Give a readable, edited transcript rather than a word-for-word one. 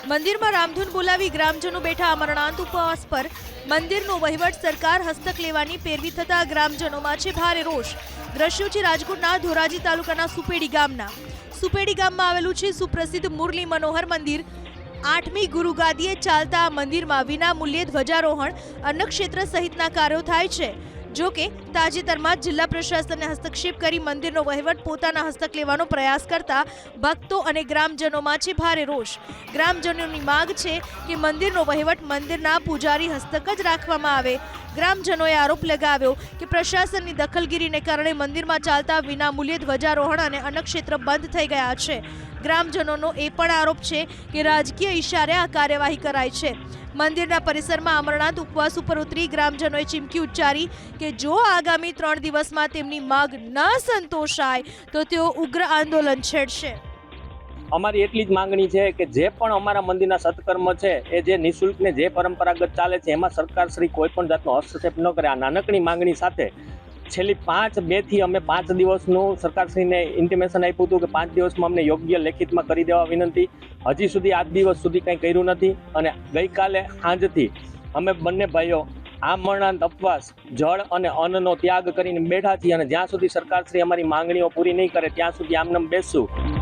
મંદિરમાં રામધૂન બોલાવી ગ્રામજનો બેઠા અમરનાથ ઉપવાસ પર મંદિરનો વહીવટ સરકાર હસ્તક લેવાની પેરવી થતા ગ્રામજનોમાં છે ભારે રોષ। દ્રશ્યો છે રાજકોટના ધોરાજી તાલુકાના સુપેડી ગામના। સુપેડી ગામમાં આવેલું છે સુપ્રસિદ્ધ મુરલી મનોહર મંદિર। 8મી ગુરુગાદીએ ચાલતા આ મંદિરમાં વિના મૂલ્યે ધ્વજારોહણ, અન્નક્ષેત્ર સહિતના કાર્યો થાય છે। જો કે તાજેતરમાં જિલ્લા પ્રશાસને હસ્તક્ષેપ કરી મંદિરનો વહીવટ પોતાના હસ્તક લેવાનો પ્રયાસ કરતા ભક્તો અને ગ્રામજનોમાં છે ભારે રોષ। ગ્રામજનોની માંગ છે કે મંદિરનો વહીવટ મંદિરના પૂજારી હસ્તક જ રાખવામાં આવે। ગ્રામજનોએ આરોપ લગાવ્યો કે પ્રશાસનની દખલગીરીને કારણે મંદિરમાં ચાલતા વિના મૂલ્યે ધ્વજારોહણ અને અન્નક્ષેત્ર બંધ થઈ ગયા છે। ગ્રામજનોનો એ પણ આરોપ છે કે રાજકીય ઇશારે આ કાર્યવાહી કરાઈ છે। મંદિરના પરિસરમાં અમરનાથ ઉપવાસ ઉપર ઉતરી ગ્રામજનોએ ચીમકી ઉચ્ચારી કે જો આગામી 3 દિવસમાં તેમની માંગ ન સંતોષાય તો તેઓ ઉગ્ર આંદોલન છેડશે। અમારી એટલી જ માંગણી છે કે જે પણ અમારા મંદિરના સત્કર્મ છે એ જે નિઃશુલ્ક ને જે પરંપરાગત ચાલે છે એમાં સરકાર શ્રી કોઈ પણ જાતનો હસ્તક્ષેપ ન કરે। આ નાનકડી માંગણી સાથે છેલ્લી 2 થી અમે 5 દિવસનું સરકારશ્રીને ઇન્ટિમેશન આપ્યું હતું કે 5 દિવસમાં અમને યોગ્ય લેખિતમાં કરી દેવા વિનંતી। હજી સુધી આજ દિવસ સુધી કંઈ કર્યું નથી અને ગઈકાલે સાંજથી અમે બંને ભાઈઓ અમરનાથ ઉપવાસ જળ અને અન્નનો ત્યાગ કરીને બેઠા છીએ અને જ્યાં સુધી સરકારશ્રી અમારી માંગણીઓ પૂરી નહીં કરે ત્યાં સુધી આમનામ બેસશું।